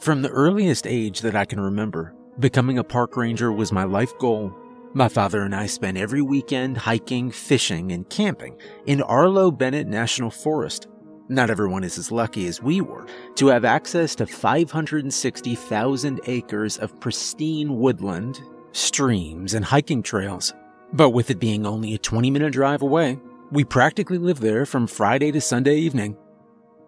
From the earliest age that I can remember, becoming a park ranger was my life goal. My father and I spent every weekend hiking, fishing, and camping in Arlo Bennett National Forest. Not everyone is as lucky as we were to have access to 560,000 acres of pristine woodland, streams, and hiking trails. But with it being only a 20-minute drive away, we practically lived there from Friday to Sunday evening.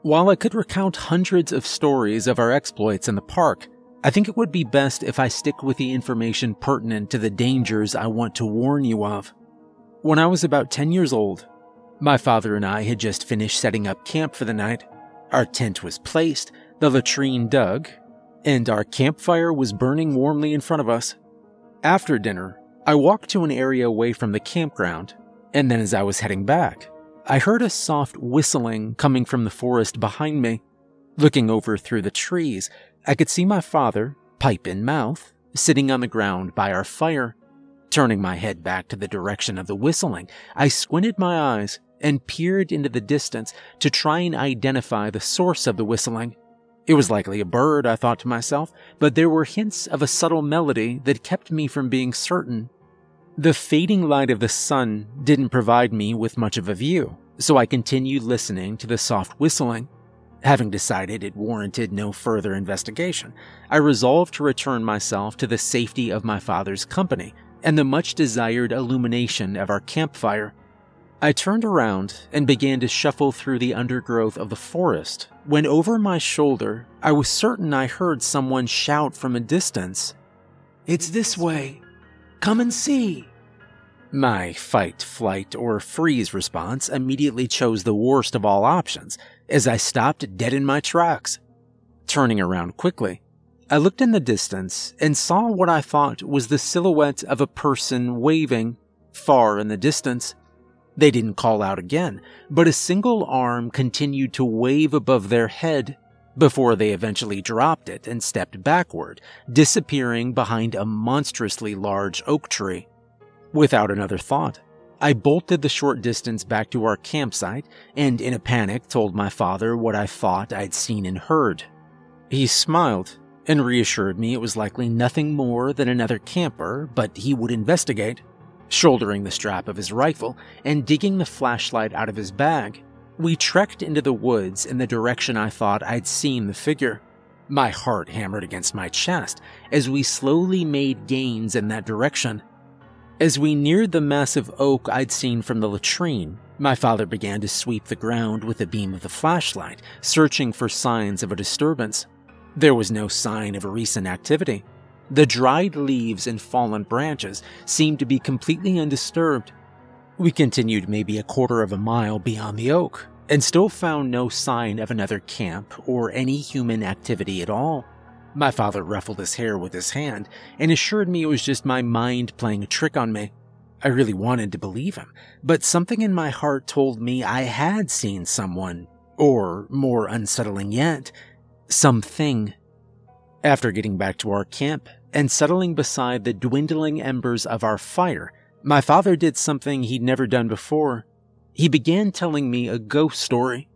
While I could recount hundreds of stories of our exploits in the park, I think it would be best if I stick with the information pertinent to the dangers I want to warn you of. When I was about 10 years old, my father and I had just finished setting up camp for the night. Our tent was placed, the latrine dug, and our campfire was burning warmly in front of us. After dinner, I walked to an area away from the campground, and then as I was heading back, I heard a soft whistling coming from the forest behind me. Looking over through the trees, I could see my father, pipe in mouth, sitting on the ground by our fire. Turning my head back to the direction of the whistling, I squinted my eyes and peered into the distance to try and identify the source of the whistling. It was likely a bird, I thought to myself, but there were hints of a subtle melody that kept me from being certain. The fading light of the sun didn't provide me with much of a view, so I continued listening to the soft whistling. Having decided it warranted no further investigation, I resolved to return myself to the safety of my father's company and the much-desired illumination of our campfire. I turned around and began to shuffle through the undergrowth of the forest, when over my shoulder, I was certain I heard someone shout from a distance, "It's this way! Come and see!" My fight, flight, or freeze response immediately chose the worst of all options, as I stopped dead in my tracks. Turning around quickly, I looked in the distance and saw what I thought was the silhouette of a person waving, far in the distance. They didn't call out again, but a single arm continued to wave above their head, before they eventually dropped it and stepped backward, disappearing behind a monstrously large oak tree. Without another thought, I bolted the short distance back to our campsite and in a panic told my father what I thought I'd seen and heard. He smiled and reassured me it was likely nothing more than another camper, but he would investigate. Shouldering the strap of his rifle and digging the flashlight out of his bag, we trekked into the woods in the direction I thought I'd seen the figure. My heart hammered against my chest as we slowly made gains in that direction. As we neared the massive oak I'd seen from the latrine, my father began to sweep the ground with the beam of the flashlight, searching for signs of a disturbance. There was no sign of a recent activity. The dried leaves and fallen branches seemed to be completely undisturbed. We continued maybe a quarter of a mile beyond the oak, and still found no sign of another camp or any human activity at all. My father ruffled his hair with his hand and assured me it was just my mind playing a trick on me. I really wanted to believe him, but something in my heart told me I had seen someone, or more unsettling yet, something. After getting back to our camp and settling beside the dwindling embers of our fire, my father did something he'd never done before. He began telling me a ghost story.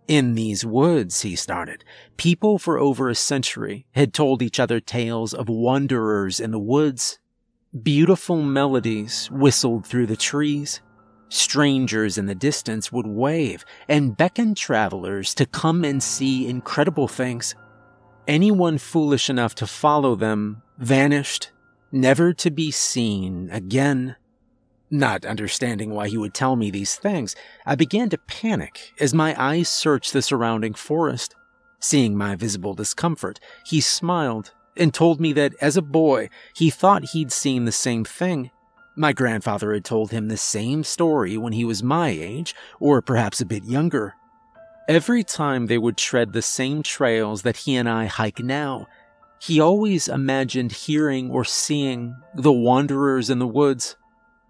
In these woods, he started, people for over a century had told each other tales of wanderers in the woods. Beautiful melodies whistled through the trees. Strangers in the distance would wave and beckon travelers to come and see incredible things. Anyone foolish enough to follow them vanished, never to be seen again. Not understanding why he would tell me these things, I began to panic as my eyes searched the surrounding forest. Seeing my visible discomfort, he smiled and told me that as a boy, he thought he'd seen the same thing. My grandfather had told him the same story when he was my age, or perhaps a bit younger. Every time they would tread the same trails that he and I hike now, he always imagined hearing or seeing the wanderers in the woods.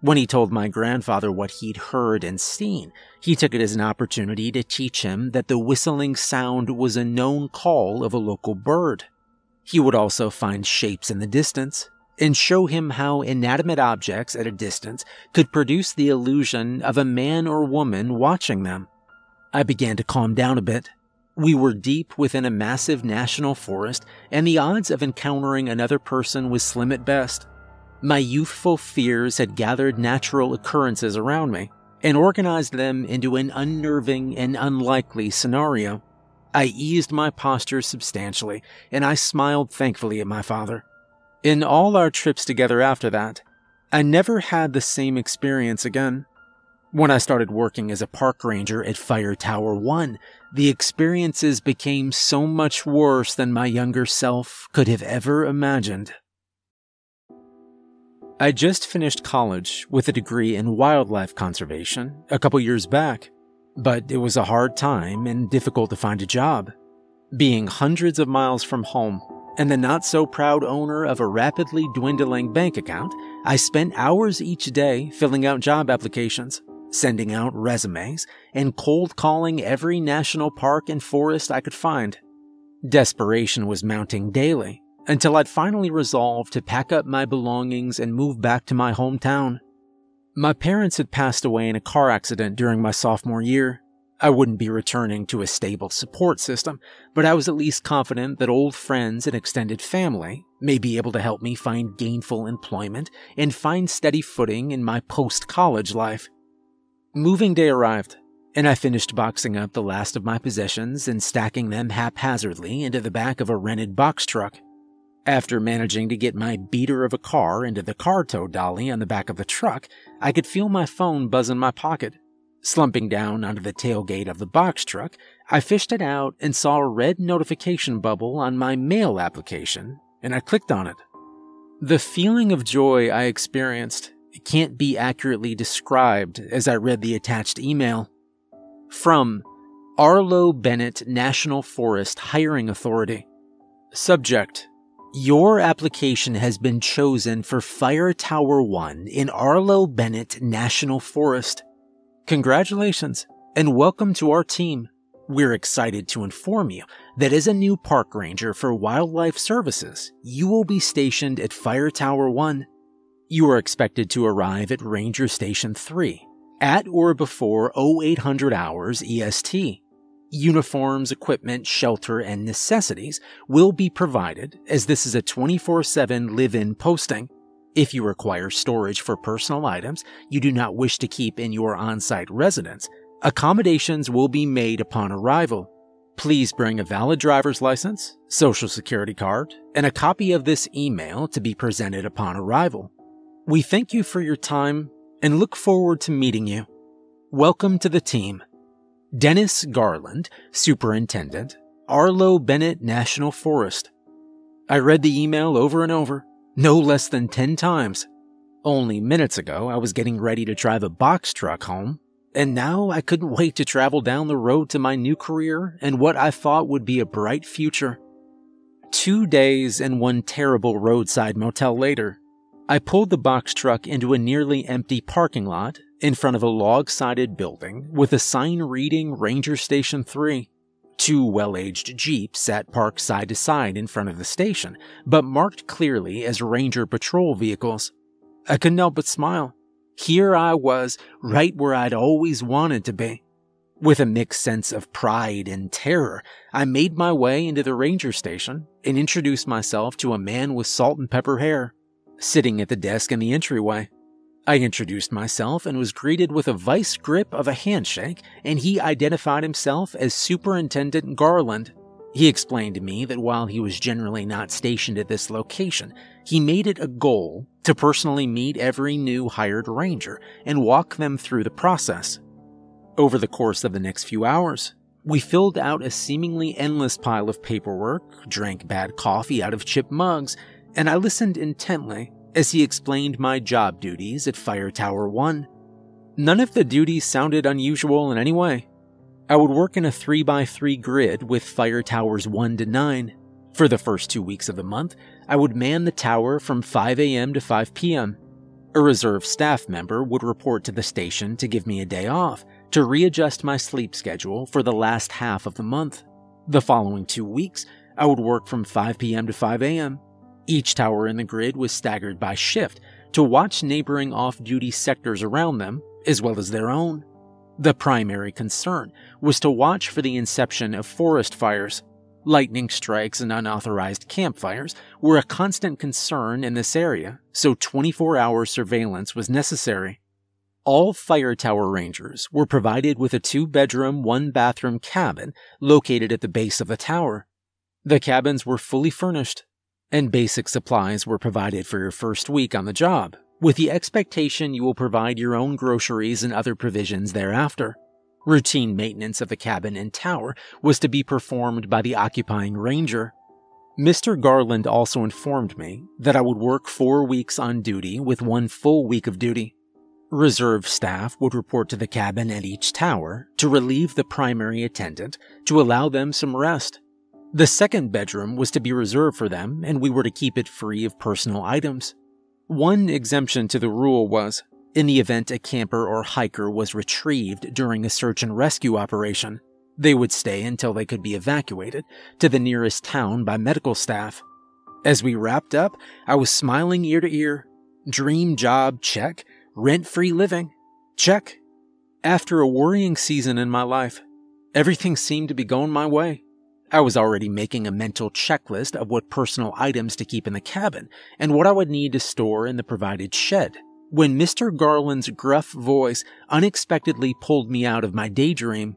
When he told my grandfather what he'd heard and seen, he took it as an opportunity to teach him that the whistling sound was a known call of a local bird. He would also find shapes in the distance and show him how inanimate objects at a distance could produce the illusion of a man or woman watching them. I began to calm down a bit. We were deep within a massive national forest, and the odds of encountering another person was slim at best. My youthful fears had gathered natural occurrences around me and organized them into an unnerving and unlikely scenario. I eased my posture substantially, and I smiled thankfully at my father. In all our trips together after that, I never had the same experience again. When I started working as a park ranger at Fire Tower 1, the experiences became so much worse than my younger self could have ever imagined. I just finished college with a degree in wildlife conservation a couple years back, but it was a hard time and difficult to find a job. Being hundreds of miles from home and the not-so-proud owner of a rapidly dwindling bank account, I spent hours each day filling out job applications, sending out resumes, and cold calling every national park and forest I could find. Desperation was mounting daily, until I'd finally resolved to pack up my belongings and move back to my hometown. My parents had passed away in a car accident during my sophomore year. I wouldn't be returning to a stable support system, but I was at least confident that old friends and extended family may be able to help me find gainful employment and find steady footing in my post-college life. Moving day arrived, and I finished boxing up the last of my possessions and stacking them haphazardly into the back of a rented box truck. After managing to get my beater of a car into the car tow dolly on the back of the truck, I could feel my phone buzz in my pocket. Slumping down onto the tailgate of the box truck, I fished it out and saw a red notification bubble on my mail application, and I clicked on it. The feeling of joy I experienced can't be accurately described as I read the attached email. From Arlo Bennett National Forest Hiring Authority. Subject: Your application has been chosen for Fire Tower 1 in Arlo Bennett National Forest. Congratulations, and welcome to our team. We're excited to inform you that as a new park ranger for Wildlife Services, you will be stationed at Fire Tower 1. You are expected to arrive at Ranger Station 3, at or before 0800 hours EST. Uniforms, equipment, shelter, and necessities will be provided, as this is a 24/7 live-in posting. If you require storage for personal items you do not wish to keep in your on-site residence, accommodations will be made upon arrival. Please bring a valid driver's license, social security card, and a copy of this email to be presented upon arrival. We thank you for your time and look forward to meeting you. Welcome to the team. Dennis Garland, Superintendent, Arlo Bennett National Forest. I read the email over and over, no less than 10 times. Only minutes ago, I was getting ready to drive a box truck home, and now I couldn't wait to travel down the road to my new career and what I thought would be a bright future. 2 days and one terrible roadside motel later, I pulled the box truck into a nearly empty parking lot in front of a log-sided building with a sign reading Ranger Station 3. 2 well-aged Jeeps sat parked side to side in front of the station, but marked clearly as Ranger patrol vehicles. I couldn't help but smile. Here I was, right where I'd always wanted to be. With a mixed sense of pride and terror, I made my way into the ranger station and introduced myself to a man with salt and pepper hair, sitting at the desk in the entryway. I introduced myself and was greeted with a vice grip of a handshake, and he identified himself as Superintendent Garland. He explained to me that while he was generally not stationed at this location, he made it a goal to personally meet every new hired ranger and walk them through the process. Over the course of the next few hours, we filled out a seemingly endless pile of paperwork, drank bad coffee out of chipped mugs, and I listened intently as he explained my job duties at Fire Tower 1. None of the duties sounded unusual in any way. I would work in a 3x3 grid with fire towers 1 to 9. For the first 2 weeks of the month, I would man the tower from 5 a.m. to 5 p.m. A reserve staff member would report to the station to give me a day off to readjust my sleep schedule for the last half of the month. The following 2 weeks, I would work from 5 p.m. to 5 a.m. Each tower in the grid was staggered by shift to watch neighboring off-duty sectors around them, as well as their own. The primary concern was to watch for the inception of forest fires. Lightning strikes and unauthorized campfires were a constant concern in this area, so 24-hour surveillance was necessary. All fire tower rangers were provided with a 2-bedroom, 1-bathroom cabin located at the base of the tower. The cabins were fully furnished, and basic supplies were provided for your first week on the job, with the expectation you will provide your own groceries and other provisions thereafter. Routine maintenance of the cabin and tower was to be performed by the occupying ranger. Mr. Garland also informed me that I would work 4 weeks on duty with 1 full week of duty. Reserve staff would report to the cabin and each tower to relieve the primary attendant to allow them some rest. The 2nd bedroom was to be reserved for them, and we were to keep it free of personal items. One exemption to the rule was, in the event a camper or hiker was retrieved during a search and rescue operation, they would stay until they could be evacuated to the nearest town by medical staff. As we wrapped up, I was smiling ear to ear. Dream job, check. Rent-free living, check. After a worrying season in my life, everything seemed to be going my way. I was already making a mental checklist of what personal items to keep in the cabin and what I would need to store in the provided shed, when Mr. Garland's gruff voice unexpectedly pulled me out of my daydream.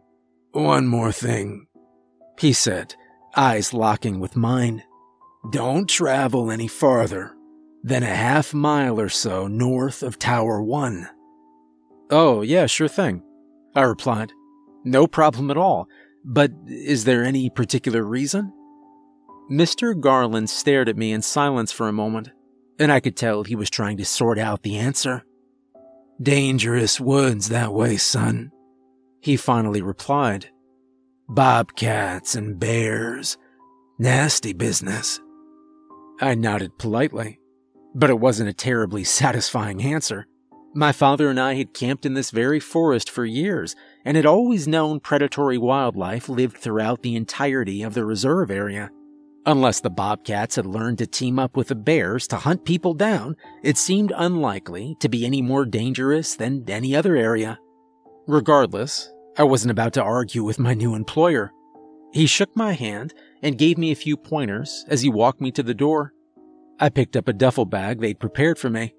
"One more thing," he said, eyes locking with mine. "Don't travel any farther than a half-mile or so north of Tower 1. "Oh, yeah, sure thing," I replied. "No problem at all, but is there any particular reason?" Mr. Garland stared at me in silence for a moment, and I could tell he was trying to sort out the answer. "Dangerous woods that way, son," he finally replied. "Bobcats and bears. Nasty business." I nodded politely. But it wasn't a terribly satisfying answer. My father and I had camped in this very forest for years, and had always known predatory wildlife lived throughout the entirety of the reserve area. Unless the bobcats had learned to team up with the bears to hunt people down, it seemed unlikely to be any more dangerous than any other area. Regardless, I wasn't about to argue with my new employer. He shook my hand and gave me a few pointers as he walked me to the door. I picked up a duffel bag they'd prepared for me.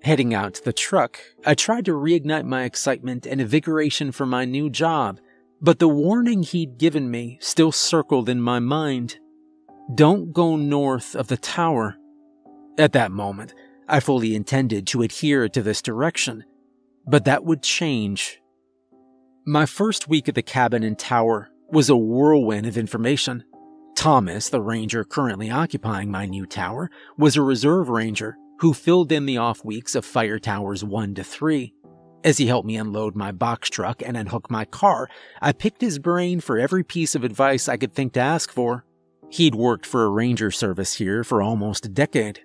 Heading out to the truck, I tried to reignite my excitement and invigoration for my new job, but the warning he'd given me still circled in my mind. Don't go north of the tower. At that moment, I fully intended to adhere to this direction, but that would change. My first week at the cabin and tower was a whirlwind of information. Thomas, the ranger currently occupying my new tower, was a reserve ranger who filled in the off weeks of fire towers 1 to 3. As he helped me unload my box truck and unhook my car, I picked his brain for every piece of advice I could think to ask for. He'd worked for a ranger service here for almost a decade.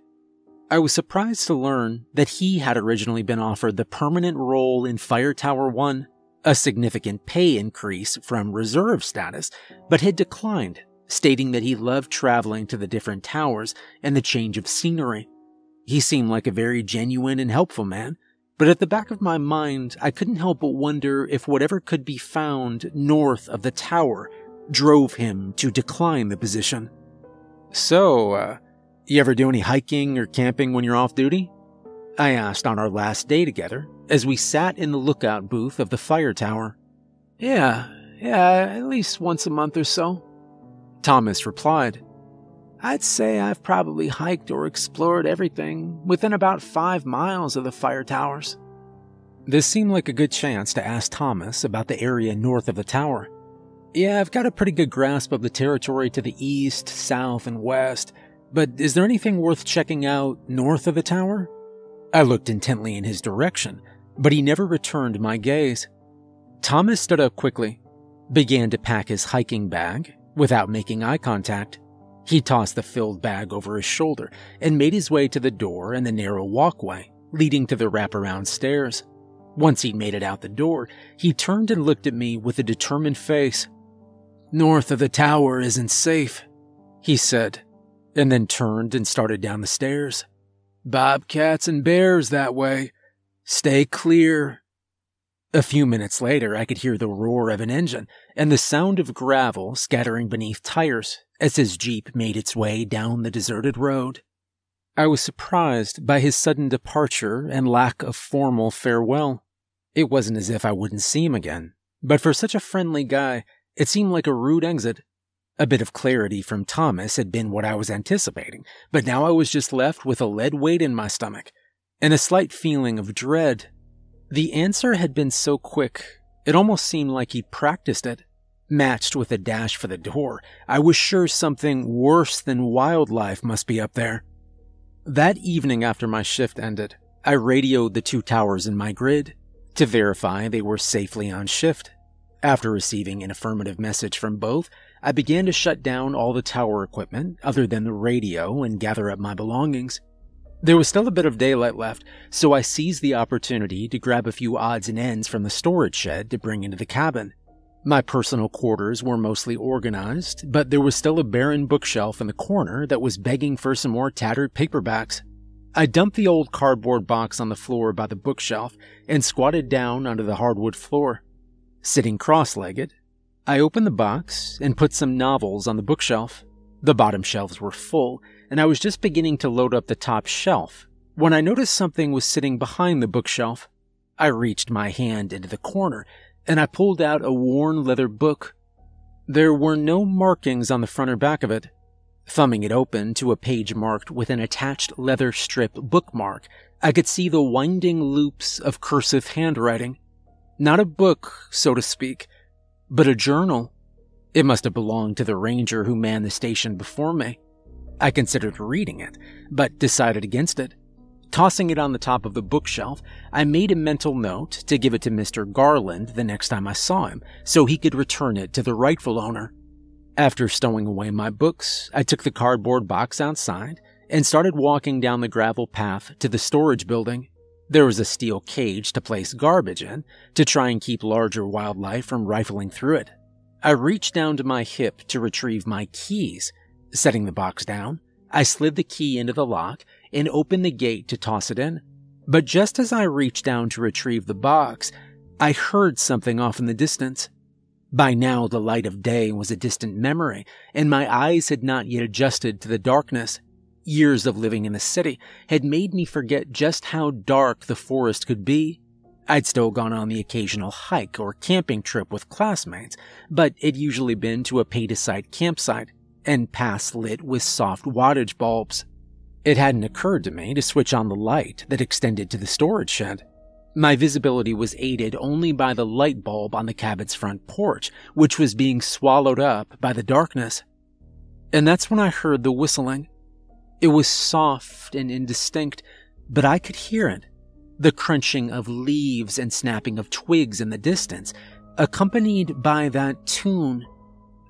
I was surprised to learn that he had originally been offered the permanent role in Fire Tower 1, a significant pay increase from reserve status, but had declined, stating that he loved traveling to the different towers and the change of scenery. He seemed like a very genuine and helpful man, but at the back of my mind, I couldn't help but wonder if whatever could be found north of the tower drove him to decline the position. "So, you ever do any hiking or camping when you're off duty?" I asked on our last day together, as we sat in the lookout booth of the fire tower. Yeah, at least once a month or so," Thomas replied. "I'd say I've probably hiked or explored everything within about 5 miles of the fire towers." This seemed like a good chance to ask Thomas about the area north of the tower. "Yeah, I've got a pretty good grasp of the territory to the east, south, and west, but is there anything worth checking out north of the tower?" I looked intently in his direction, but he never returned my gaze. Thomas stood up quickly, began to pack his hiking bag without making eye contact. He tossed the filled bag over his shoulder and made his way to the door and the narrow walkway leading to the wraparound stairs. Once he'd made it out the door, he turned and looked at me with a determined face. "North of the tower isn't safe," he said, and then turned and started down the stairs. "Bobcats and bears that way. Stay clear." A few minutes later, I could hear the roar of an engine and the sound of gravel scattering beneath tires as his Jeep made its way down the deserted road. I was surprised by his sudden departure and lack of formal farewell. It wasn't as if I wouldn't see him again, but for such a friendly guy, it seemed like a rude exit. A bit of clarity from Thomas had been what I was anticipating, but now I was just left with a lead weight in my stomach and a slight feeling of dread. The answer had been so quick, it almost seemed like he'd practiced it. Matched with a dash for the door, I was sure something worse than wildlife must be up there. That evening after my shift ended, I radioed the 2 towers in my grid to verify they were safely on shift. After receiving an affirmative message from both, I began to shut down all the tower equipment other than the radio and gather up my belongings. There was still a bit of daylight left, so I seized the opportunity to grab a few odds and ends from the storage shed to bring into the cabin. My personal quarters were mostly organized, but there was still a barren bookshelf in the corner that was begging for some more tattered paperbacks. I dumped the old cardboard box on the floor by the bookshelf and squatted down onto the hardwood floor. Sitting cross-legged, I opened the box and put some novels on the bookshelf. The bottom shelves were full, and I was just beginning to load up the top shelf when I noticed something was sitting behind the bookshelf. I reached my hand into the corner, and I pulled out a worn leather book. There were no markings on the front or back of it. Thumbing it open to a page marked with an attached leather strip bookmark, I could see the winding loops of cursive handwriting. Not a book, so to speak, but a journal. It must have belonged to the ranger who manned the station before me. I considered reading it, but decided against it. Tossing it on the top of the bookshelf, I made a mental note to give it to Mr. Garland the next time I saw him, so he could return it to the rightful owner. After stowing away my books, I took the cardboard box outside and started walking down the gravel path to the storage building. There was a steel cage to place garbage in, to try and keep larger wildlife from rifling through it. I reached down to my hip to retrieve my keys. Setting the box down, I slid the key into the lock and opened the gate to toss it in. But just as I reached down to retrieve the box, I heard something off in the distance. By now, the light of day was a distant memory, and my eyes had not yet adjusted to the darkness. Years of living in the city had made me forget just how dark the forest could be. I'd still gone on the occasional hike or camping trip with classmates, but it'd usually been to a pay-to-site campsite, and paths lit with soft wattage bulbs. It hadn't occurred to me to switch on the light that extended to the storage shed. My visibility was aided only by the light bulb on the cabin's front porch, which was being swallowed up by the darkness. And that's when I heard the whistling. It was soft and indistinct, but I could hear it. The crunching of leaves and snapping of twigs in the distance, accompanied by that tune.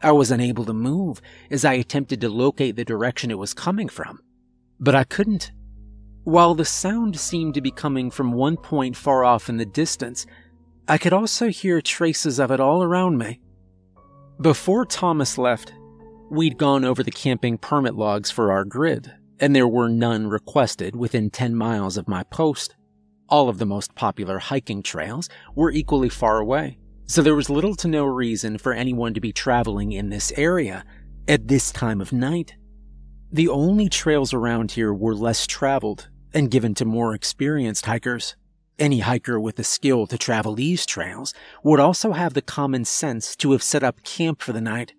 I was unable to move as I attempted to locate the direction it was coming from, but I couldn't. While the sound seemed to be coming from one point far off in the distance, I could also hear traces of it all around me. Before Thomas left, we'd gone over the camping permit logs for our grid, and there were none requested within 10 miles of my post. All of the most popular hiking trails were equally far away, so there was little to no reason for anyone to be traveling in this area at this time of night. The only trails around here were less traveled and given to more experienced hikers. Any hiker with the skill to travel these trails would also have the common sense to have set up camp for the night.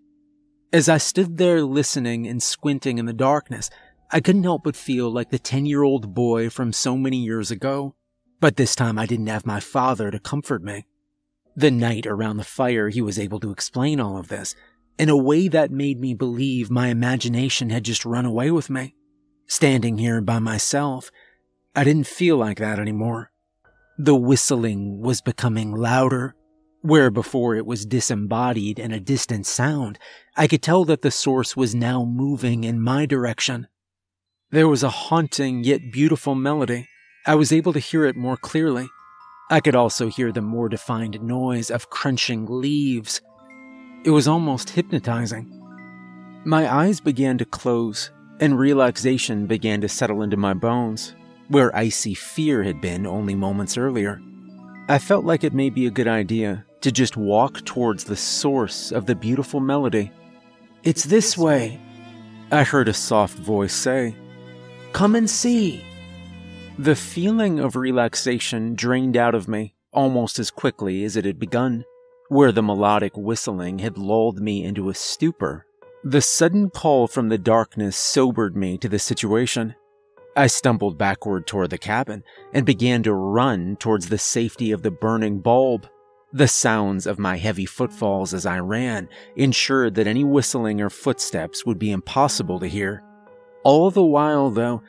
As I stood there listening and squinting in the darkness, I couldn't help but feel like the 10-year-old boy from so many years ago. But this time I didn't have my father to comfort me. The night around the fire, he was able to explain all of this in a way that made me believe my imagination had just run away with me. Standing here by myself, I didn't feel like that anymore. The whistling was becoming louder. Where before it was disembodied and a distant sound, I could tell that the source was now moving in my direction. There was a haunting yet beautiful melody. I was able to hear it more clearly. I could also hear the more defined noise of crunching leaves. It was almost hypnotizing. My eyes began to close, and relaxation began to settle into my bones, where icy fear had been only moments earlier. I felt like it may be a good idea to just walk towards the source of the beautiful melody. "It's this way," I heard a soft voice say. "Come and see." The feeling of relaxation drained out of me almost as quickly as it had begun, where the melodic whistling had lulled me into a stupor. The sudden call from the darkness sobered me to the situation. I stumbled backward toward the cabin and began to run towards the safety of the burning bulb. The sounds of my heavy footfalls as I ran ensured that any whistling or footsteps would be impossible to hear. All the while, though,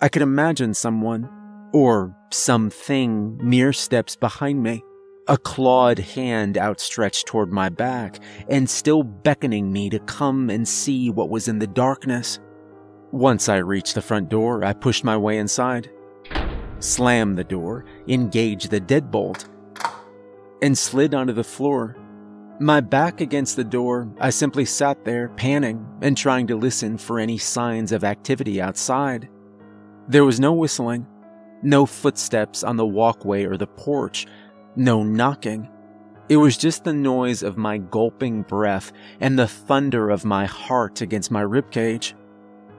I could imagine someone, or something, mere steps behind me, a clawed hand outstretched toward my back and still beckoning me to come and see what was in the darkness. Once I reached the front door, I pushed my way inside, slammed the door, engaged the deadbolt, and slid onto the floor. My back against the door, I simply sat there, panting and trying to listen for any signs of activity outside. There was no whistling, no footsteps on the walkway or the porch, no knocking. It was just the noise of my gulping breath and the thunder of my heart against my ribcage.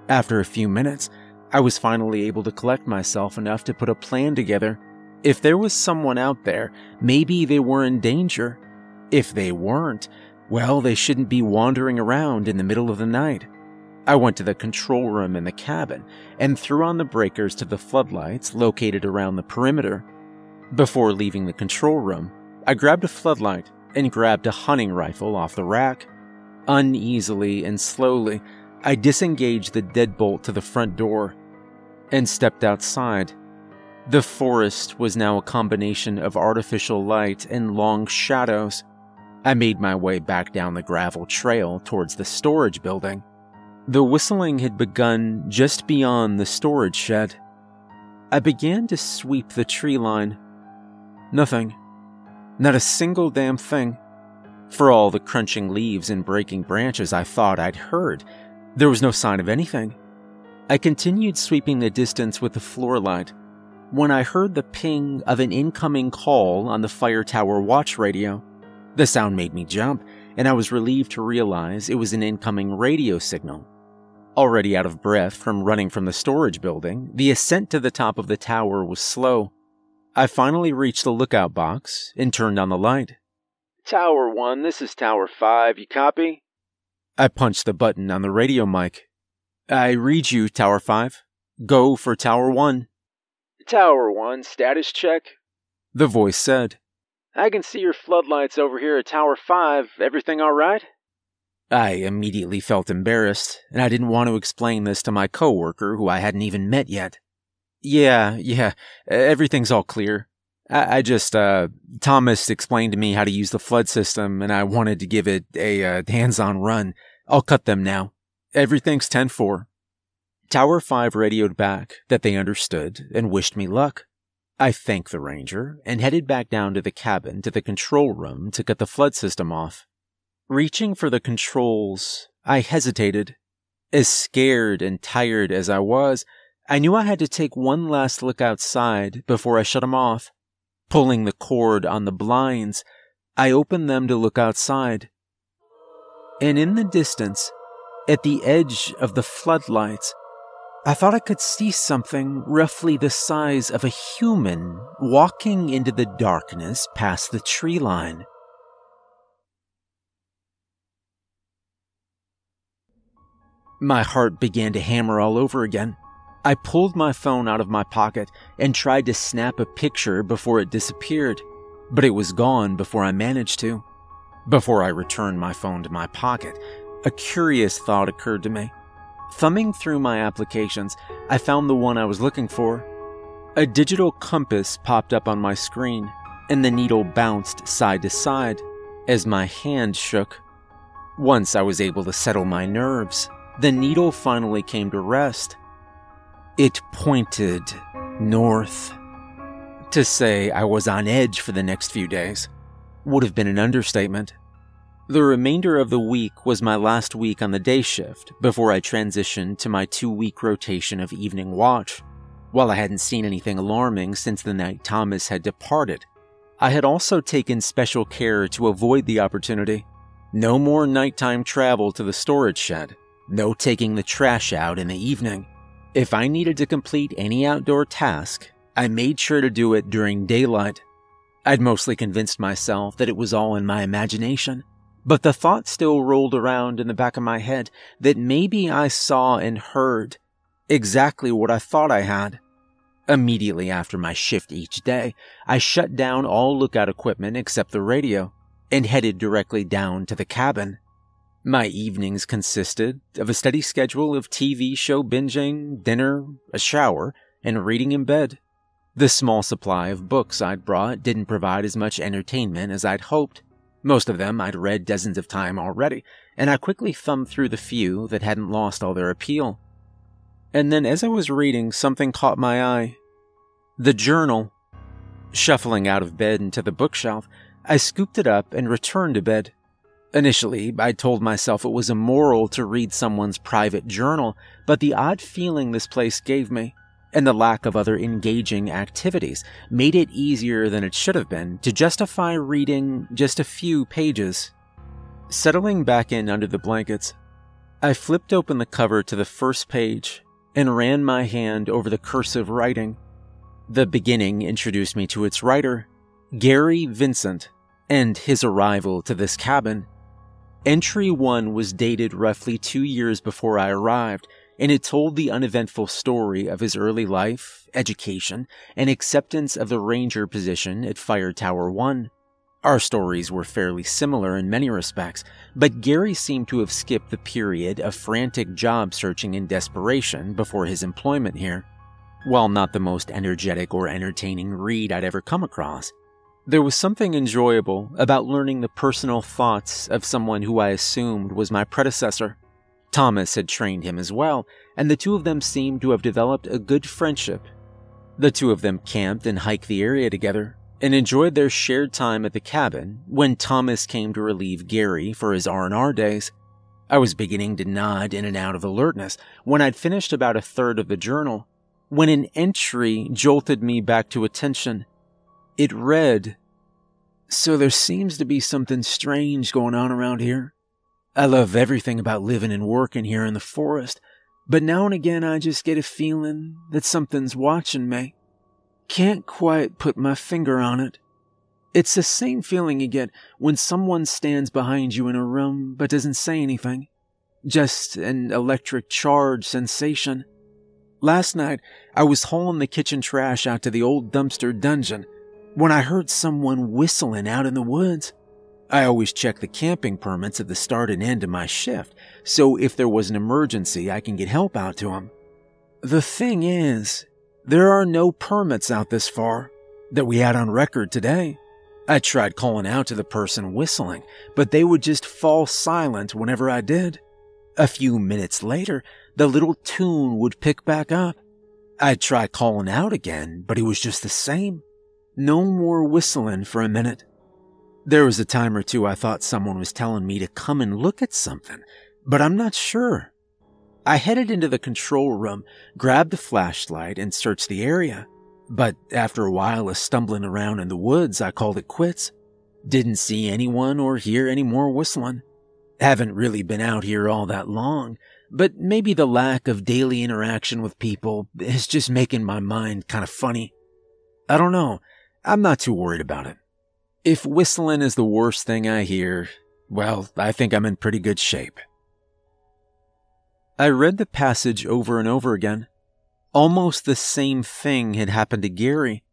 After a few minutes, I was finally able to collect myself enough to put a plan together. If there was someone out there, maybe they were in danger. If they weren't, well, they shouldn't be wandering around in the middle of the night. I went to the control room in the cabin and threw on the breakers to the floodlights located around the perimeter. Before leaving the control room, I grabbed a floodlight and grabbed a hunting rifle off the rack. Uneasily and slowly, I disengaged the deadbolt to the front door and stepped outside. The forest was now a combination of artificial light and long shadows. I made my way back down the gravel trail towards the storage building. The whistling had begun just beyond the storage shed. I began to sweep the tree line. Nothing. Not a single damn thing. For all the crunching leaves and breaking branches I thought I'd heard, there was no sign of anything. I continued sweeping the distance with the floor light when I heard the ping of an incoming call on the fire tower watch radio. The sound made me jump, and I was relieved to realize it was an incoming radio signal. Already out of breath from running from the storage building, the ascent to the top of the tower was slow. I finally reached the lookout box and turned on the light. "Tower 1, this is Tower 5, you copy?" I punched the button on the radio mic. "I read you, Tower 5. Go for Tower 1. "Tower 1, status check," the voice said. "I can see your floodlights over here at Tower 5. Everything all right?" I immediately felt embarrassed, and I didn't want to explain this to my coworker who I hadn't even met yet. Yeah, everything's all clear. Thomas explained to me how to use the flood system, and I wanted to give it a hands-on run. I'll cut them now. Everything's 10-4. Tower 5 radioed back that they understood and wished me luck. I thanked the ranger and headed back down to the cabin to the control room to cut the flood system off. Reaching for the controls, I hesitated. As scared and tired as I was, I knew I had to take one last look outside before I shut them off. Pulling the cord on the blinds, I opened them to look outside. And in the distance, at the edge of the floodlights, I thought I could see something roughly the size of a human walking into the darkness past the tree line. My heart began to hammer all over again. I pulled my phone out of my pocket and tried to snap a picture before it disappeared, but it was gone before I managed to. Before I returned my phone to my pocket, a curious thought occurred to me. Thumbing through my applications, I found the one I was looking for. A digital compass popped up on my screen, and the needle bounced side to side as my hand shook. Once I was able to settle my nerves, the needle finally came to rest. It pointed north. To say I was on edge for the next few days would have been an understatement. The remainder of the week was my last week on the day shift before I transitioned to my 2-week rotation of evening watch. While I hadn't seen anything alarming since the night Thomas had departed, I had also taken special care to avoid the opportunity. No more nighttime travel to the storage shed. No taking the trash out in the evening. If I needed to complete any outdoor task, I made sure to do it during daylight. I'd mostly convinced myself that it was all in my imagination, but the thought still rolled around in the back of my head that maybe I saw and heard exactly what I thought I had. Immediately after my shift each day, I shut down all lookout equipment except the radio and headed directly down to the cabin. My evenings consisted of a steady schedule of TV show binging, dinner, a shower, and reading in bed. The small supply of books I'd brought didn't provide as much entertainment as I'd hoped. Most of them I'd read dozens of times already, and I quickly thumbed through the few that hadn't lost all their appeal. And then as I was reading, something caught my eye. The journal. Shuffling out of bed into the bookshelf, I scooped it up and returned to bed. Initially, I told myself it was immoral to read someone's private journal, but the odd feeling this place gave me, and the lack of other engaging activities, made it easier than it should have been to justify reading just a few pages. Settling back in under the blankets, I flipped open the cover to the first page and ran my hand over the cursive writing. The beginning introduced me to its writer, Gary Vincent, and his arrival to this cabin. Entry 1 was dated roughly 2 years before I arrived, and it told the uneventful story of his early life, education, and acceptance of the ranger position at Fire Tower 1. Our stories were fairly similar in many respects, but Gary seemed to have skipped the period of frantic job searching and desperation before his employment here. While not the most energetic or entertaining read I'd ever come across, there was something enjoyable about learning the personal thoughts of someone who I assumed was my predecessor. Thomas had trained him as well, and the two of them seemed to have developed a good friendship. The two of them camped and hiked the area together, and enjoyed their shared time at the cabin when Thomas came to relieve Gary for his R&R days. I was beginning to nod in and out of alertness when I'd finished about a third of the journal, when an entry jolted me back to attention. It read, "So there seems to be something strange going on around here. I love everything about living and working here in the forest, but now and again I just get a feeling that something's watching me. Can't quite put my finger on it. It's the same feeling you get when someone stands behind you in a room but doesn't say anything. Just an electric charge sensation. Last night, I was hauling the kitchen trash out to the old dumpster dungeon when I heard someone whistling out in the woods. I always check the camping permits at the start and end of my shift, so if there was an emergency, I can get help out to them. The thing is, there are no permits out this far that we had on record today. I tried calling out to the person whistling, but they would just fall silent whenever I did. A few minutes later, the little tune would pick back up. I'd try calling out again, but it was just the same. No more whistling for a minute. There was a time or two I thought someone was telling me to come and look at something, but I'm not sure. I headed into the control room, grabbed a flashlight, and searched the area. But after a while of stumbling around in the woods, I called it quits. Didn't see anyone or hear any more whistling. Haven't really been out here all that long, but maybe the lack of daily interaction with people is just making my mind kind of funny. I don't know. I'm not too worried about it. If whistling is the worst thing I hear, well, I think I'm in pretty good shape." I read the passage over and over again. Almost the same thing had happened to Gary.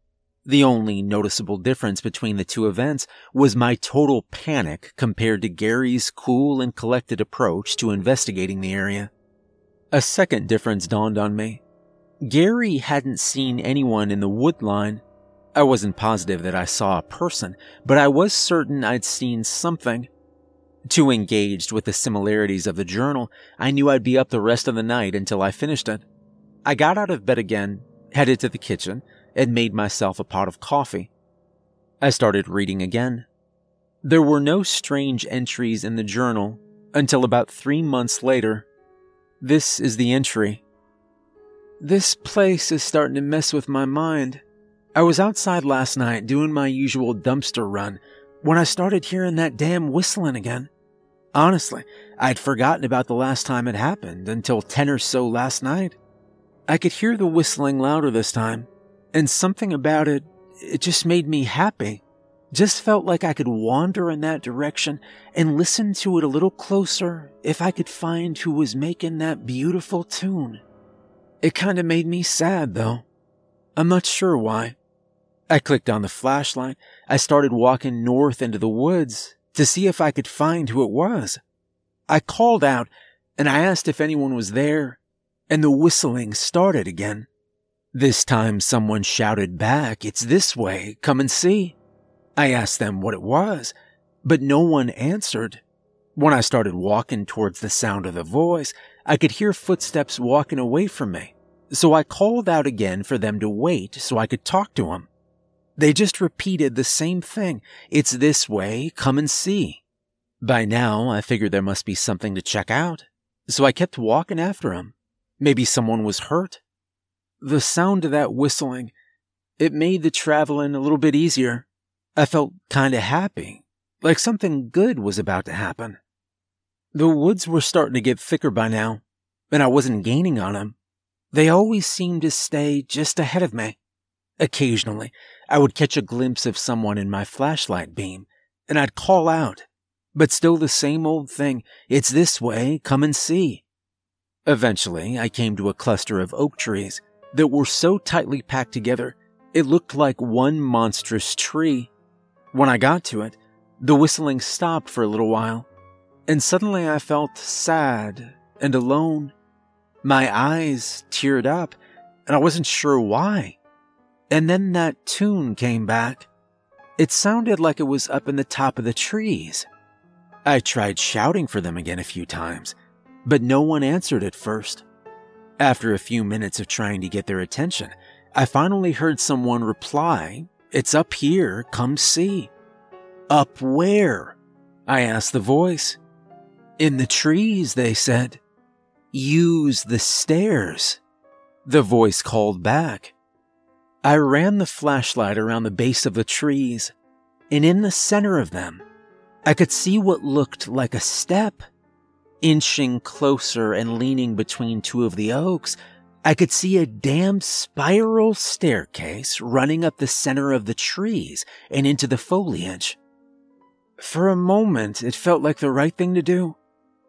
The only noticeable difference between the two events was my total panic compared to Gary's cool and collected approach to investigating the area. A second difference dawned on me. Gary hadn't seen anyone in the wood line. I wasn't positive that I saw a person, but I was certain I'd seen something. Too engaged with the similarities of the journal, I knew I'd be up the rest of the night until I finished it. I got out of bed again, headed to the kitchen, and made myself a pot of coffee. I started reading again. There were no strange entries in the journal until about 3 months later. This is the entry. "This place is starting to mess with my mind. I was outside last night doing my usual dumpster run when I started hearing that damn whistling again. Honestly, I'd forgotten about the last time it happened until 10 or so last night. I could hear the whistling louder this time, and something about it just made me happy. Just felt like I could wander in that direction and listen to it a little closer if I could find who was making that beautiful tune. It kinda made me sad, though. I'm not sure why. I clicked on the flashlight. I started walking north into the woods to see if I could find who it was. I called out, and I asked if anyone was there, and the whistling started again. This time someone shouted back, "It's this way, come and see." I asked them what it was, but no one answered. When I started walking towards the sound of the voice, I could hear footsteps walking away from me, so I called out again for them to wait so I could talk to them. They just repeated the same thing, "It's this way, come and see." By now, I figured there must be something to check out, so I kept walking after them. Maybe someone was hurt. The sound of that whistling, it made the traveling a little bit easier. I felt kinda happy, like something good was about to happen. The woods were starting to get thicker by now, and I wasn't gaining on them. They always seemed to stay just ahead of me. Occasionally, I would catch a glimpse of someone in my flashlight beam, and I'd call out, but still the same old thing, "It's this way, come and see." Eventually, I came to a cluster of oak trees that were so tightly packed together, it looked like one monstrous tree. When I got to it, the whistling stopped for a little while, and suddenly I felt sad and alone. My eyes teared up, and I wasn't sure why. And then that tune came back. It sounded like it was up in the top of the trees. I tried shouting for them again a few times, but no one answered at first. After a few minutes of trying to get their attention, I finally heard someone reply, "It's up here, come see." "Up where?" I asked the voice. "In the trees," they said. "Use the stairs," the voice called back. I ran the flashlight around the base of the trees, and in the center of them, I could see what looked like a step. Inching closer and leaning between two of the oaks, I could see a damn spiral staircase running up the center of the trees and into the foliage. For a moment, it felt like the right thing to do.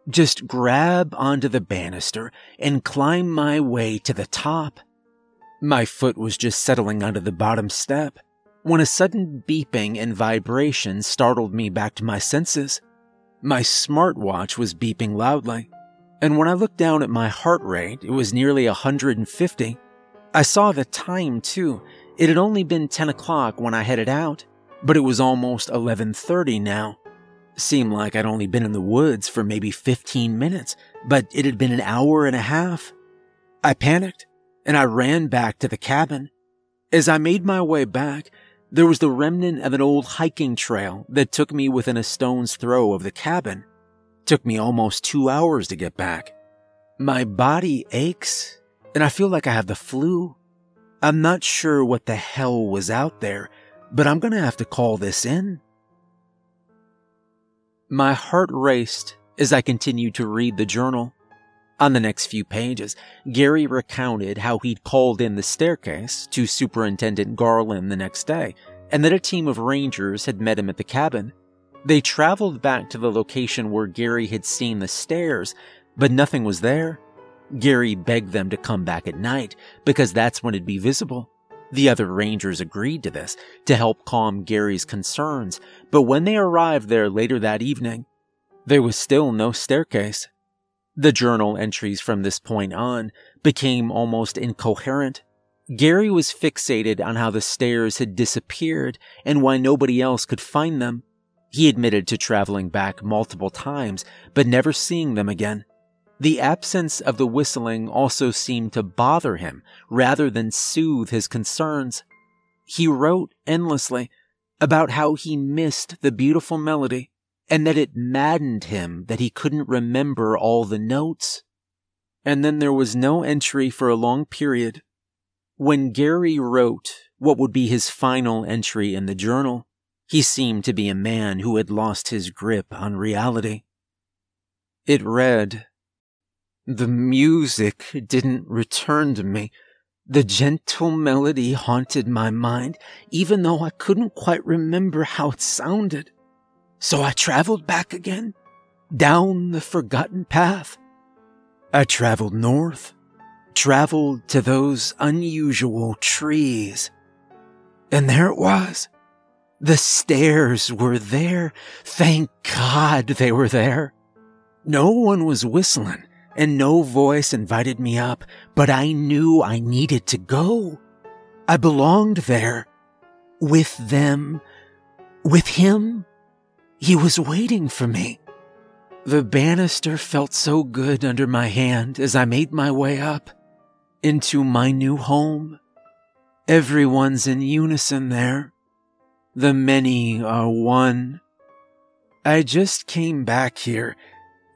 Just grab onto the banister and climb my way to the top. My foot was just settling onto the bottom step when a sudden beeping and vibration startled me back to my senses. My smartwatch was beeping loudly, and when I looked down at my heart rate, it was nearly 150. I saw the time, too. It had only been 10 o'clock when I headed out, but it was almost 11:30 now. Seemed like I'd only been in the woods for maybe 15 minutes, but it had been an hour and a half. I panicked, and I ran back to the cabin. As I made my way back, there was the remnant of an old hiking trail that took me within a stone's throw of the cabin. Took me almost 2 hours to get back. My body aches, and I feel like I have the flu. I'm not sure what the hell was out there, but I'm gonna have to call this in. My heart raced as I continued to read the journal. On the next few pages, Gary recounted how he'd called in the staircase to Superintendent Garland the next day, and that a team of rangers had met him at the cabin. They traveled back to the location where Gary had seen the stairs, but nothing was there. Gary begged them to come back at night, because that's when it'd be visible. The other rangers agreed to this, to help calm Gary's concerns, but when they arrived there later that evening, there was still no staircase. The journal entries from this point on became almost incoherent. Gary was fixated on how the stairs had disappeared and why nobody else could find them. He admitted to traveling back multiple times, but never seeing them again. The absence of the whistling also seemed to bother him rather than soothe his concerns. He wrote endlessly about how he missed the beautiful melody and that it maddened him that he couldn't remember all the notes. And then there was no entry for a long period. When Gary wrote what would be his final entry in the journal. He seemed to be a man who had lost his grip on reality. It read, "The music didn't return to me. The gentle melody haunted my mind, even though I couldn't quite remember how it sounded. So I traveled back again, down the forgotten path. I traveled north, traveled to those unusual trees. And there it was. The stairs were there. Thank God they were there. No one was whistling, and no voice invited me up, but I knew I needed to go. I belonged there. With them. With him. He was waiting for me. The banister felt so good under my hand as I made my way up into my new home. Everyone's in unison there. The many are one. I just came back here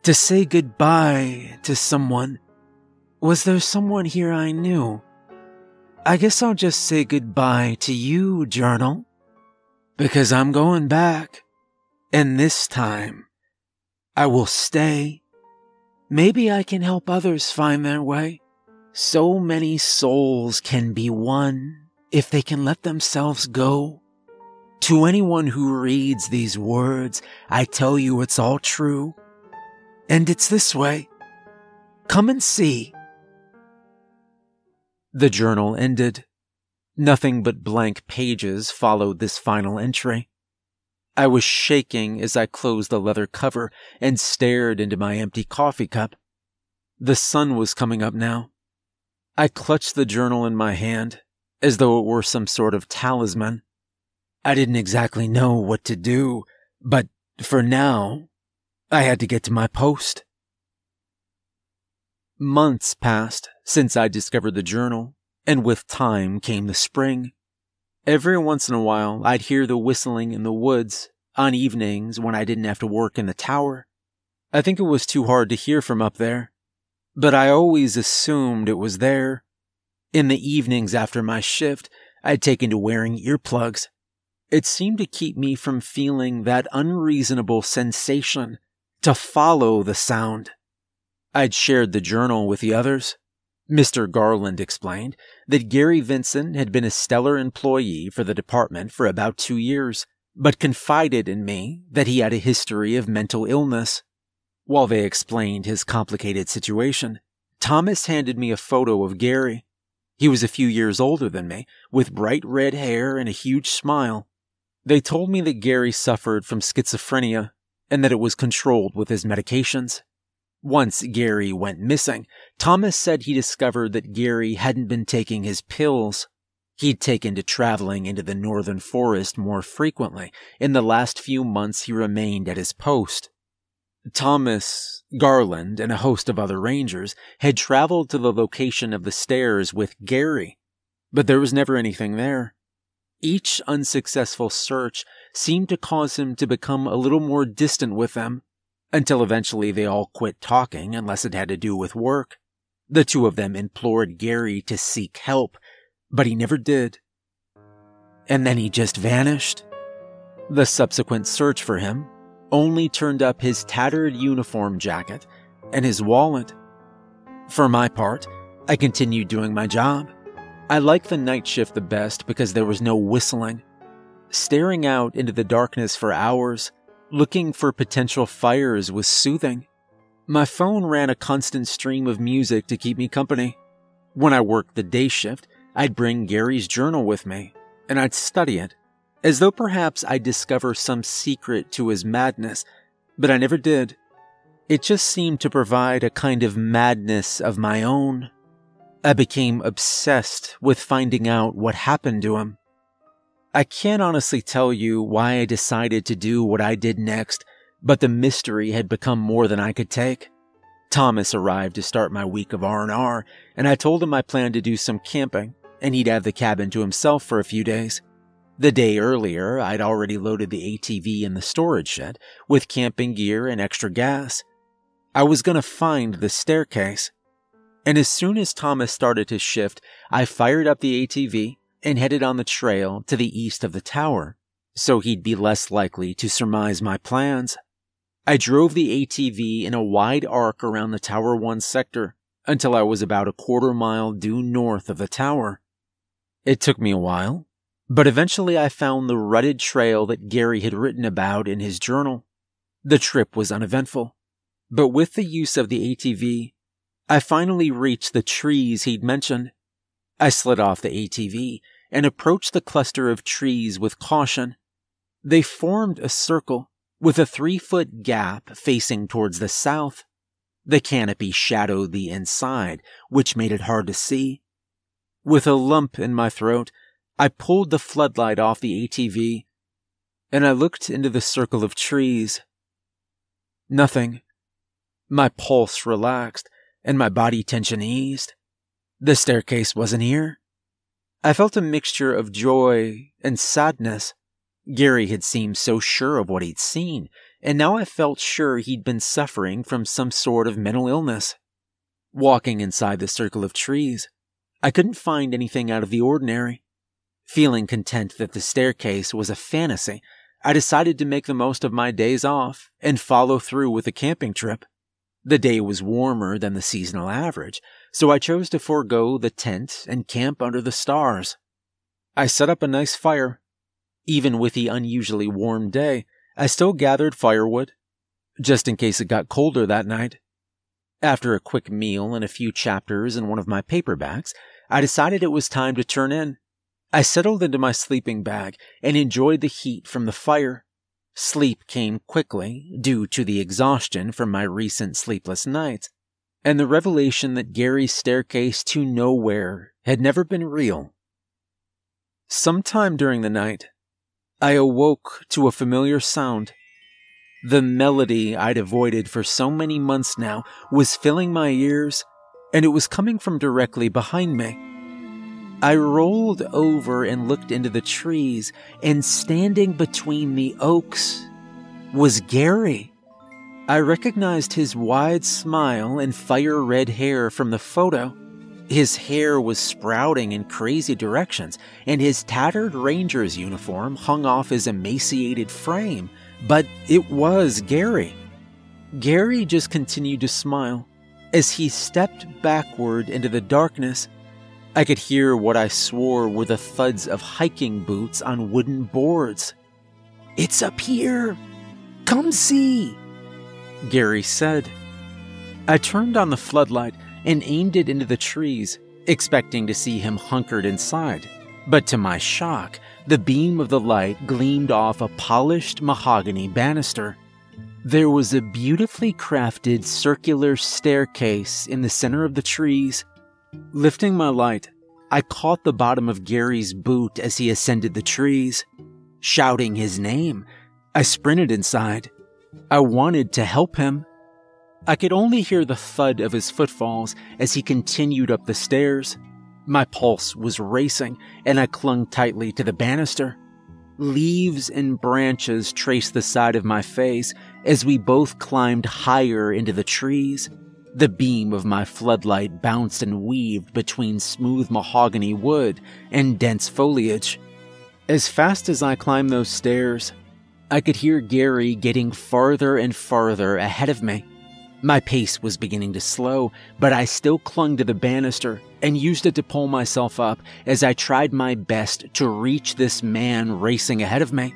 to say goodbye to someone. Was there someone here I knew? I guess I'll just say goodbye to you, journal, because I'm going back, and this time I will stay. Maybe I can help others find their way. So many souls can be won if they can let themselves go. To anyone who reads these words, I tell you it's all true. And it's this way. Come and see." The journal ended. Nothing but blank pages followed this final entry. I was shaking as I closed the leather cover and stared into my empty coffee cup. The sun was coming up now. I clutched the journal in my hand, as though it were some sort of talisman. I didn't exactly know what to do, but for now, I had to get to my post. Months passed since I discovered the journal, and with time came the spring. Every once in a while, I'd hear the whistling in the woods on evenings when I didn't have to work in the tower. I think it was too hard to hear from up there, but I always assumed it was there. In the evenings after my shift, I'd taken to wearing earplugs. It seemed to keep me from feeling that unreasonable sensation to follow the sound. I'd shared the journal with the others. Mr. Garland explained that Gary Vincent had been a stellar employee for the department for about 2 years, but confided in me that he had a history of mental illness. While they explained his complicated situation, Thomas handed me a photo of Gary. He was a few years older than me, with bright red hair and a huge smile. They told me that Gary suffered from schizophrenia and that it was controlled with his medications. Once Gary went missing, Thomas said he discovered that Gary hadn't been taking his pills. He'd taken to traveling into the northern forest more frequently in the last few months he remained at his post. Thomas, Garland, and a host of other rangers had traveled to the location of the stairs with Gary, but there was never anything there. Each unsuccessful search seemed to cause him to become a little more distant with them, until eventually they all quit talking unless it had to do with work. The two of them implored Gary to seek help, but he never did. And then he just vanished. The subsequent search for him only turned up his tattered uniform jacket and his wallet. For my part, I continued doing my job. I liked the night shift the best because there was no whistling. Staring out into the darkness for hours, looking for potential fires was soothing. My phone ran a constant stream of music to keep me company. When I worked the day shift, I'd bring Gary's journal with me, and I'd study it, as though perhaps I'd discover some secret to his madness, but I never did. It just seemed to provide a kind of madness of my own. I became obsessed with finding out what happened to him. I can't honestly tell you why I decided to do what I did next, but the mystery had become more than I could take. Thomas arrived to start my week of R&R, and I told him I planned to do some camping, and he'd have the cabin to himself for a few days. The day earlier, I'd already loaded the ATV in the storage shed with camping gear and extra gas. I was going to find the staircase. And as soon as Thomas started his shift, I fired up the ATV, and headed on the trail to the east of the tower, so he'd be less likely to surmise my plans. I drove the ATV in a wide arc around the Tower 1 sector until I was about a quarter mile due north of the tower. It took me a while, but eventually I found the rutted trail that Gary had written about in his journal. The trip was uneventful, but with the use of the ATV, I finally reached the trees he'd mentioned. I slid off the ATV and approached the cluster of trees with caution. They formed a circle with a 3-foot gap facing towards the south. The canopy shadowed the inside, which made it hard to see. With a lump in my throat, I pulled the floodlight off the ATV, and I looked into the circle of trees. Nothing. My pulse relaxed, and my body tension eased. The staircase wasn't here. I felt a mixture of joy and sadness. Gary had seemed so sure of what he'd seen, and now I felt sure he'd been suffering from some sort of mental illness. Walking inside the circle of trees, I couldn't find anything out of the ordinary. Feeling content that the staircase was a fantasy, I decided to make the most of my days off and follow through with the camping trip. The day was warmer than the seasonal average, so I chose to forego the tent and camp under the stars. I set up a nice fire. Even with the unusually warm day, I still gathered firewood, just in case it got colder that night. After a quick meal and a few chapters in one of my paperbacks, I decided it was time to turn in. I settled into my sleeping bag and enjoyed the heat from the fire. Sleep came quickly due to the exhaustion from my recent sleepless nights, and the revelation that Gary's staircase to nowhere had never been real. Sometime during the night, I awoke to a familiar sound. The melody I'd avoided for so many months now was filling my ears, and it was coming from directly behind me. I rolled over and looked into the trees, and standing between the oaks was Gary. I recognized his wide smile and fire-red hair from the photo. His hair was sprouting in crazy directions, and his tattered ranger's uniform hung off his emaciated frame, but it was Gary. Gary just continued to smile. As he stepped backward into the darkness, I could hear what I swore were the thuds of hiking boots on wooden boards. "It's up here! Come see!" Gary said. I turned on the floodlight and aimed it into the trees, expecting to see him hunkered inside. But to my shock, the beam of the light gleamed off a polished mahogany banister. There was a beautifully crafted circular staircase in the center of the trees. Lifting my light, I caught the bottom of Gary's boot as he ascended the trees. Shouting his name, I sprinted inside. I wanted to help him. I could only hear the thud of his footfalls as he continued up the stairs. My pulse was racing, and I clung tightly to the banister. Leaves and branches traced the side of my face as we both climbed higher into the trees. The beam of my floodlight bounced and weaved between smooth mahogany wood and dense foliage. As fast as I climbed those stairs, I could hear Gary getting farther and farther ahead of me. My pace was beginning to slow, but I still clung to the banister and used it to pull myself up as I tried my best to reach this man racing ahead of me.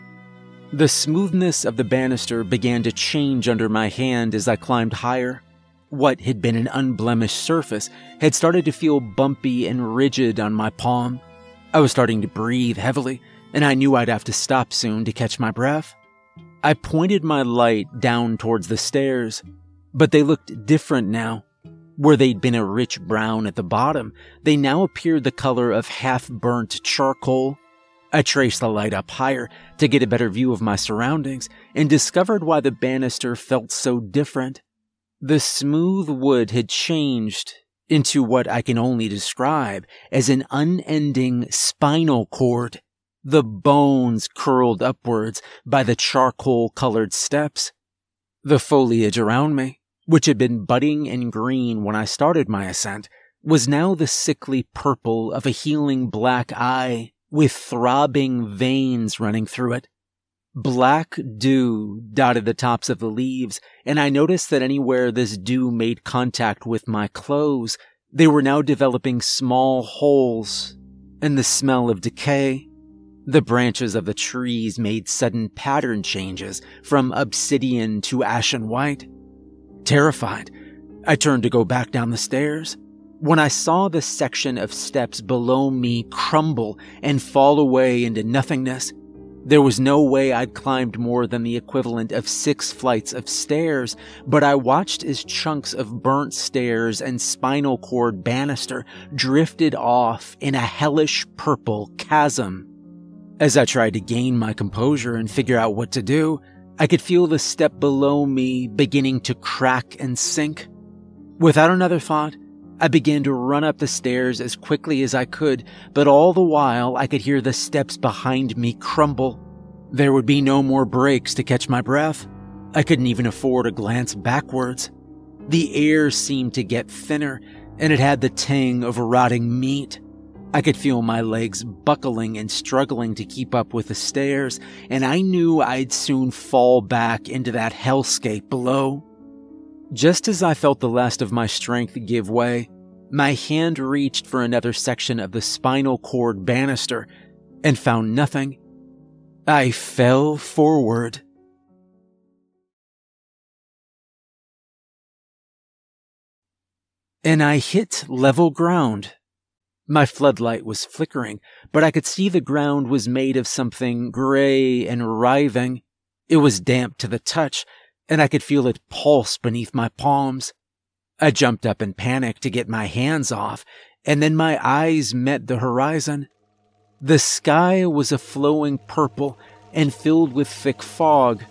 The smoothness of the banister began to change under my hand as I climbed higher. What had been an unblemished surface had started to feel bumpy and rigid on my palm. I was starting to breathe heavily, and I knew I'd have to stop soon to catch my breath. I pointed my light down towards the stairs, but they looked different now. Where they'd been a rich brown at the bottom, they now appeared the color of half-burnt charcoal. I traced the light up higher to get a better view of my surroundings and discovered why the banister felt so different. The smooth wood had changed into what I can only describe as an unending spinal cord. The bones curled upwards by the charcoal-colored steps. The foliage around me, which had been budding and green when I started my ascent, was now the sickly purple of a healing black eye with throbbing veins running through it. Black dew dotted the tops of the leaves, and I noticed that anywhere this dew made contact with my clothes, they were now developing small holes, and the smell of decay. The branches of the trees made sudden pattern changes from obsidian to ashen white. Terrified, I turned to go back down the stairs when I saw the section of steps below me crumble and fall away into nothingness. There was no way I'd climbed more than the equivalent of 6 flights of stairs, but I watched as chunks of burnt stairs and spinal cord banister drifted off in a hellish purple chasm. As I tried to gain my composure and figure out what to do, I could feel the step below me beginning to crack and sink. Without another thought, I began to run up the stairs as quickly as I could, but all the while I could hear the steps behind me crumble. There would be no more breaks to catch my breath. I couldn't even afford a glance backwards. The air seemed to get thinner, and it had the tang of rotting meat. I could feel my legs buckling and struggling to keep up with the stairs, and I knew I'd soon fall back into that hellscape below. Just as I felt the last of my strength give way, my hand reached for another section of the spinal cord banister and found nothing. I fell forward. And I hit level ground. My floodlight was flickering, but I could see the ground was made of something gray and writhing. It was damp to the touch, and I could feel it pulse beneath my palms. I jumped up in panic to get my hands off, and then my eyes met the horizon. The sky was a flowing purple and filled with thick fog.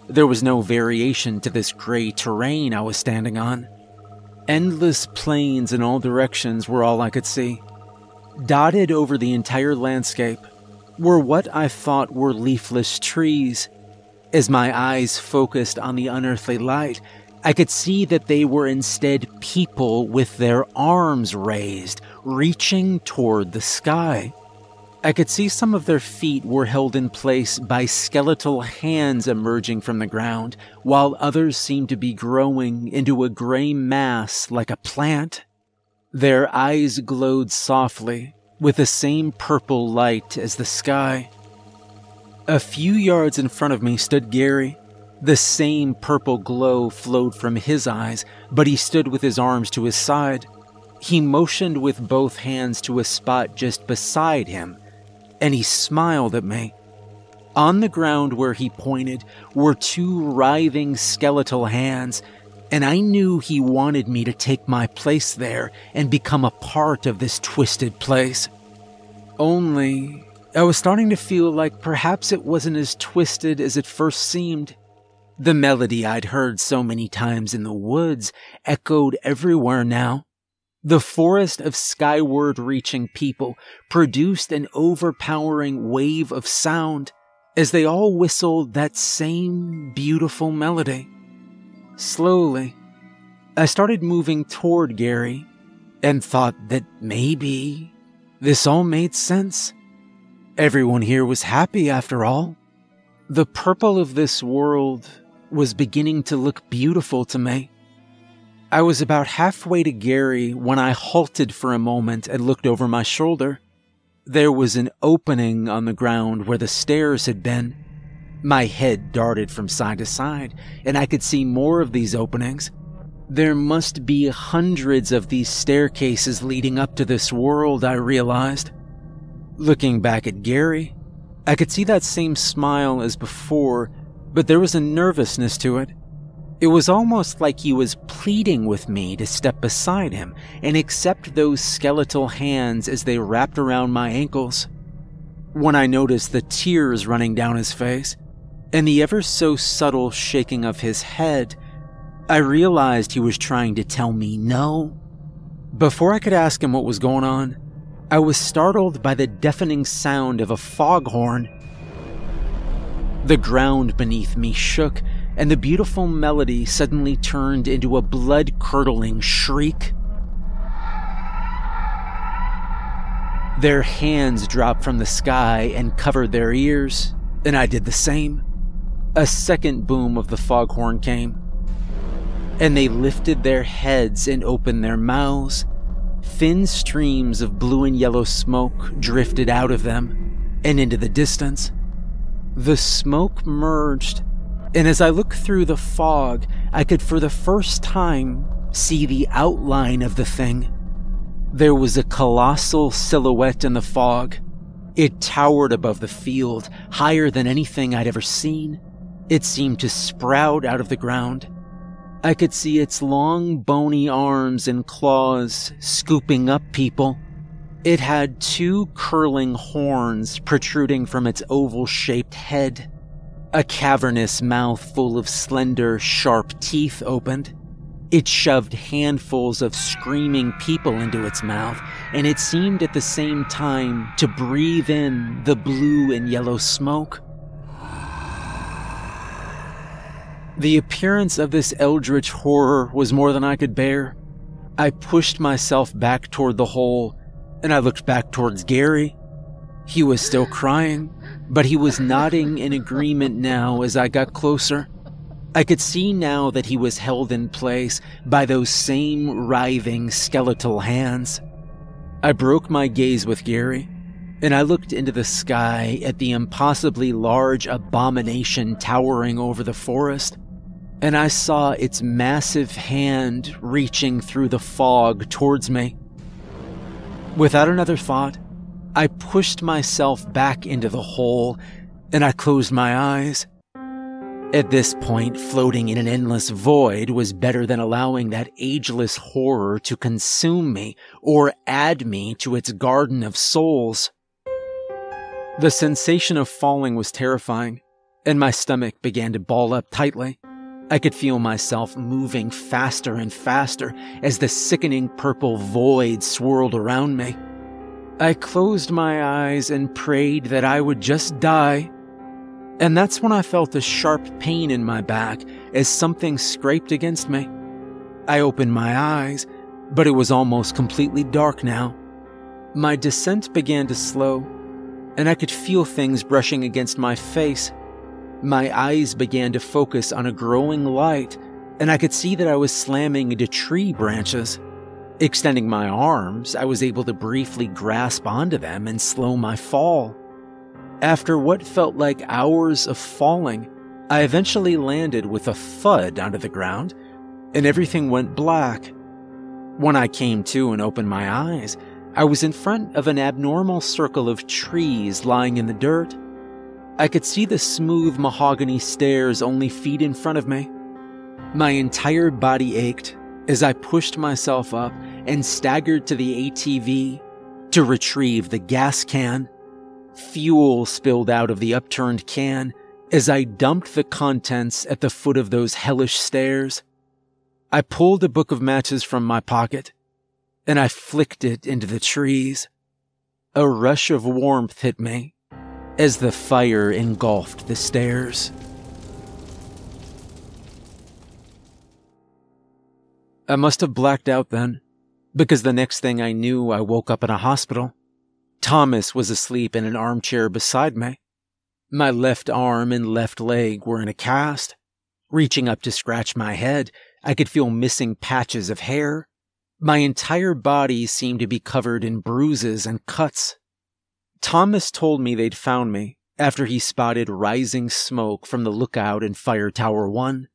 There was no variation to this gray terrain I was standing on. Endless plains in all directions were all I could see. Dotted over the entire landscape were what I thought were leafless trees. As my eyes focused on the unearthly light, I could see that they were instead people with their arms raised, reaching toward the sky. I could see some of their feet were held in place by skeletal hands emerging from the ground, while others seemed to be growing into a gray mass like a plant. Their eyes glowed softly, with the same purple light as the sky. A few yards in front of me stood Gary. The same purple glow flowed from his eyes, but he stood with his arms to his side. He motioned with both hands to a spot just beside him, and he smiled at me. On the ground where he pointed were 2 writhing skeletal hands, and I knew he wanted me to take my place there and become a part of this twisted place. Only I was starting to feel like perhaps it wasn't as twisted as it first seemed. The melody I'd heard so many times in the woods echoed everywhere now. The forest of skyward-reaching people produced an overpowering wave of sound as they all whistled that same beautiful melody. Slowly, I started moving toward Gary and thought that maybe this all made sense. Everyone here was happy after all. The purple of this world was beginning to look beautiful to me. I was about halfway to Gary when I halted for a moment and looked over my shoulder. There was an opening on the ground where the stairs had been. My head darted from side to side, and I could see more of these openings. There must be hundreds of these staircases leading up to this world, I realized. Looking back at Gary, I could see that same smile as before, but there was a nervousness to it. It was almost like he was pleading with me to step beside him and accept those skeletal hands as they wrapped around my ankles. When I noticed the tears running down his face and the ever so subtle shaking of his head, I realized he was trying to tell me no. Before I could ask him what was going on, I was startled by the deafening sound of a foghorn. The ground beneath me shook, and the beautiful melody suddenly turned into a blood-curdling shriek. Their hands dropped from the sky and covered their ears, and I did the same. A second boom of the foghorn came, and they lifted their heads and opened their mouths. Thin streams of blue and yellow smoke drifted out of them and into the distance. The smoke merged, and as I looked through the fog, I could for the first time see the outline of the thing. There was a colossal silhouette in the fog. It towered above the field, higher than anything I'd ever seen. It seemed to sprout out of the ground. I could see its long, bony arms and claws scooping up people. It had two curling horns protruding from its oval-shaped head. A cavernous mouth full of slender, sharp teeth opened. It shoved handfuls of screaming people into its mouth, and it seemed at the same time to breathe in the blue and yellow smoke. The appearance of this eldritch horror was more than I could bear. I pushed myself back toward the hole, and I looked back towards Gary. He was still crying, but he was nodding in agreement now as I got closer. I could see now that he was held in place by those same writhing skeletal hands. I broke my gaze with Gary, and I looked into the sky at the impossibly large abomination towering over the forest, and I saw its massive hand reaching through the fog towards me. Without another thought, I pushed myself back into the hole, and I closed my eyes. At this point, floating in an endless void was better than allowing that ageless horror to consume me or add me to its garden of souls. The sensation of falling was terrifying, and my stomach began to ball up tightly. I could feel myself moving faster and faster as the sickening purple void swirled around me. I closed my eyes and prayed that I would just die. And that's when I felt a sharp pain in my back as something scraped against me. I opened my eyes, but it was almost completely dark now. My descent began to slow, and I could feel things brushing against my face. My eyes began to focus on a growing light, and I could see that I was slamming into tree branches. Extending my arms, I was able to briefly grasp onto them and slow my fall. After what felt like hours of falling, I eventually landed with a thud onto the ground, and everything went black. When I came to and opened my eyes, I was in front of an abnormal circle of trees lying in the dirt. I could see the smooth mahogany stairs only feet in front of me. My entire body ached as I pushed myself up and staggered to the ATV to retrieve the gas can. Fuel spilled out of the upturned can as I dumped the contents at the foot of those hellish stairs. I pulled a book of matches from my pocket, and I flicked it into the trees. A rush of warmth hit me as the fire engulfed the stairs. I must have blacked out then, because the next thing I knew, I woke up in a hospital. Thomas was asleep in an armchair beside me. My left arm and left leg were in a cast. Reaching up to scratch my head, I could feel missing patches of hair. My entire body seemed to be covered in bruises and cuts. Thomas told me they'd found me after he spotted rising smoke from the lookout in Fire Tower 1.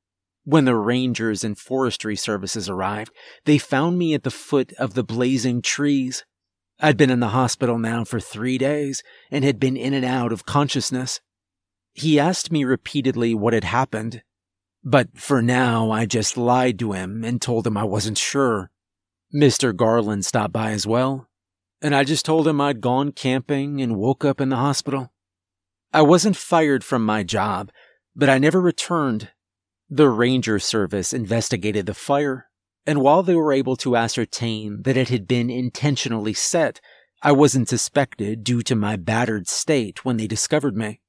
When the rangers and forestry services arrived, they found me at the foot of the blazing trees. I'd been in the hospital now for 3 days and had been in and out of consciousness. He asked me repeatedly what had happened, but for now I just lied to him and told him I wasn't sure. Mr. Garland stopped by as well, and I just told him I'd gone camping and woke up in the hospital. I wasn't fired from my job, but I never returned. The ranger service investigated the fire, and while they were able to ascertain that it had been intentionally set, I wasn't suspected due to my battered state when they discovered me.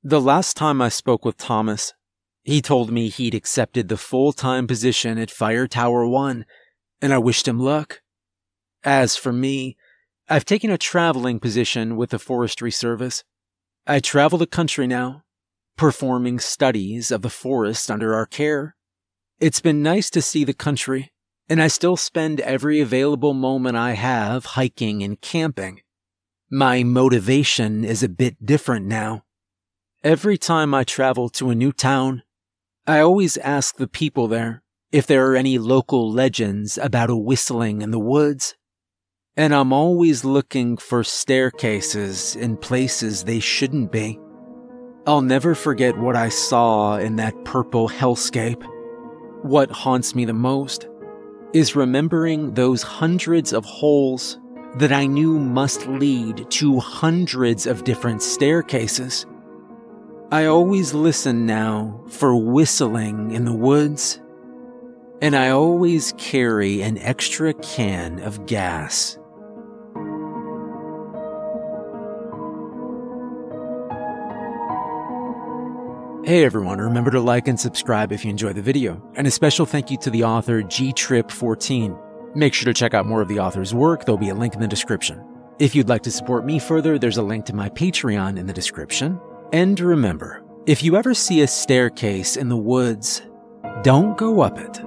The last time I spoke with Thomas, he told me he'd accepted the full-time position at Fire Tower 1, and I wished him luck. As for me, I've taken a traveling position with the Forestry Service. I travel the country now, performing studies of the forest under our care. It's been nice to see the country, and I still spend every available moment I have hiking and camping. My motivation is a bit different now. Every time I travel to a new town, I always ask the people there if there are any local legends about a whistling in the woods. And I'm always looking for staircases in places they shouldn't be. I'll never forget what I saw in that purple hellscape. What haunts me the most is remembering those hundreds of holes that I knew must lead to hundreds of different staircases. I always listen now for whistling in the woods, and I always carry an extra can of gas. Hey everyone, remember to like and subscribe if you enjoy the video, and a special thank you to the author GTrip14. Make sure to check out more of the author's work, there'll be a link in the description. If you'd like to support me further, there's a link to my Patreon in the description. And remember, if you ever see a staircase in the woods, don't go up it.